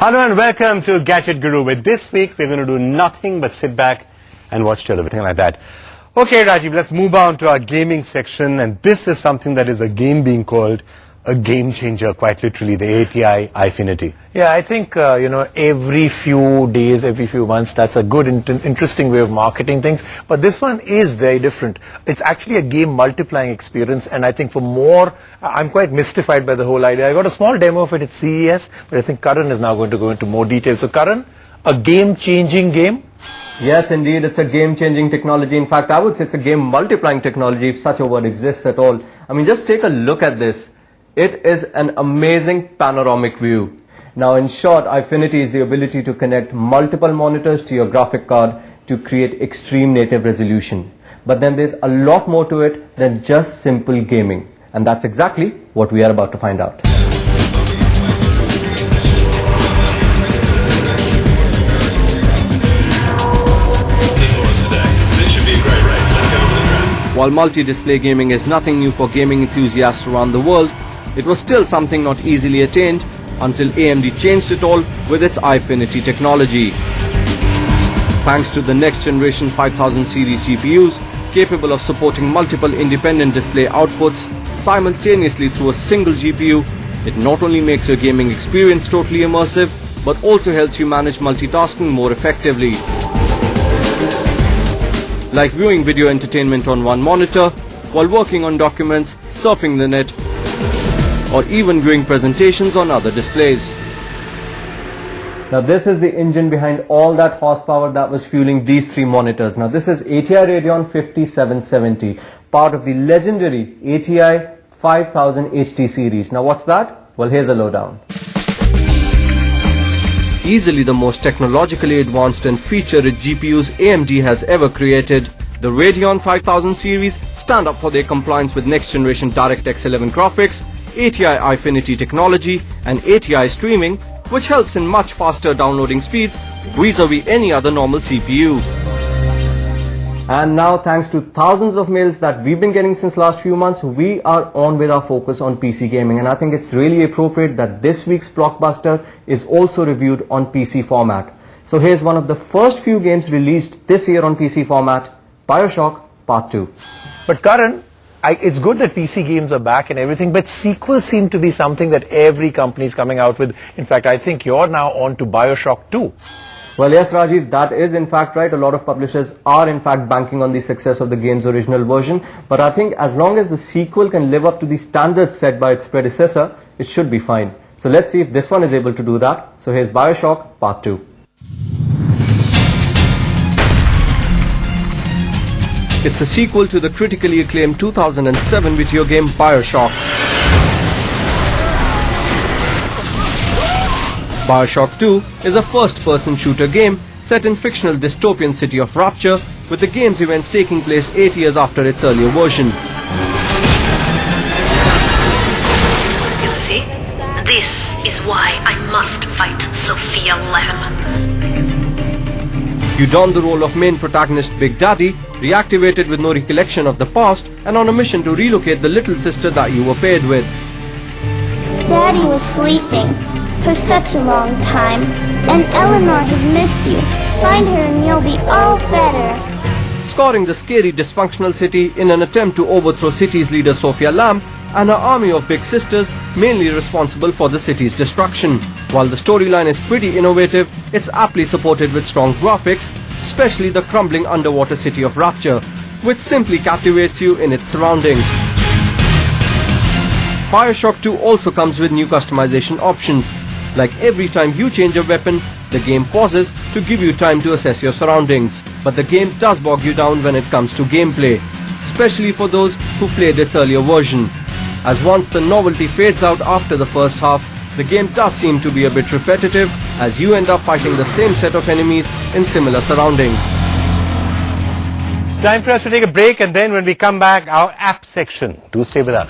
Hello and welcome to Gadget Guru. With this week, we're going to do nothing but sit back and watch television like that. Okay, Rajiv, let's move on to our gaming section. And this is something that is a game being called a game changer, quite literally, the ATI Ifinity. Yeah, I think, every few days, every few months, that's a good, interesting way of marketing things. But this one is very different. It's actually a game multiplying experience. And I think for more, I'm quite mystified by the whole idea. I got a small demo of it at CES, but I think Karan is now going to go into more detail. So Karan, a game-changing game? Yes, indeed, it's a game-changing technology. In fact, I would say it's a game-multiplying technology, if such a word exists at all. I mean, just take a look at this. It is an amazing panoramic view. Now, in short, Ifinity is the ability to connect multiple monitors to your graphic card to create extreme native resolution. But then there's a lot more to it than just simple gaming. And that's exactly what we are about to find out. While multi-display gaming is nothing new for gaming enthusiasts around the world, it was still something not easily attained until AMD changed it all with its Ifinity technology. Thanks to the next generation 5000 series GPUs, capable of supporting multiple independent display outputs simultaneously through a single GPU, it not only makes your gaming experience totally immersive, but also helps you manage multitasking more effectively. Like viewing video entertainment on one monitor, while working on documents, surfing the net, or even viewing presentations on other displays. Now this is the engine behind all that horsepower that was fueling these three monitors. Now this is ATI Radeon 5770, part of the legendary ATI 5000 HT series. Now what's that? Well, here's a lowdown. Easily the most technologically advanced and feature-rich GPUs AMD has ever created, the Radeon 5000 series stand up for their compliance with next-generation DirectX 11 graphics, ATI Ifinity technology, and ATI streaming, which helps in much faster downloading speeds vis-a-vis any other normal CPU. And now, thanks to thousands of mails that we've been getting since last few months, we are on with our focus on PC gaming. And I think it's really appropriate that this week's blockbuster is also reviewed on PC format. So here's one of the first few games released this year on PC format, BioShock Part 2. But Karan, it's good that PC games are back and everything, but sequels seem to be something that every company is coming out with. In fact, I think you're now on to BioShock 2. Well, yes, Rajiv, that is in fact right. A lot of publishers are in fact banking on the success of the game's original version. But I think as long as the sequel can live up to the standards set by its predecessor, it should be fine. So let's see if this one is able to do that. So here's BioShock Part 2. It's a sequel to the critically acclaimed 2007 video game BioShock. BioShock 2 is a first-person shooter game set in fictional dystopian city of Rapture, with the game's events taking place 8 years after its earlier version. You see, this is why I must fight Sophia Lamb. You don the role of main protagonist Big Daddy, reactivated with no recollection of the past, and on a mission to relocate the little sister that you were paired with. Daddy was sleeping for such a long time, and Eleanor had missed you. Find her and you'll be all better. Scoring the scary dysfunctional city in an attempt to overthrow city's leader Sophia Lamb and her army of big sisters, mainly responsible for the city's destruction. While the storyline is pretty innovative, it's aptly supported with strong graphics, especially the crumbling underwater city of Rapture, which simply captivates you in its surroundings. BioShock 2 also comes with new customization options. Like every time you change a weapon, the game pauses to give you time to assess your surroundings. But the game does bog you down when it comes to gameplay, especially for those who played its earlier version. As once the novelty fades out after the first half, the game does seem to be a bit repetitive, as you end up fighting the same set of enemies in similar surroundings. Time for us to take a break, and then when we come back, our app section. Do stay with us.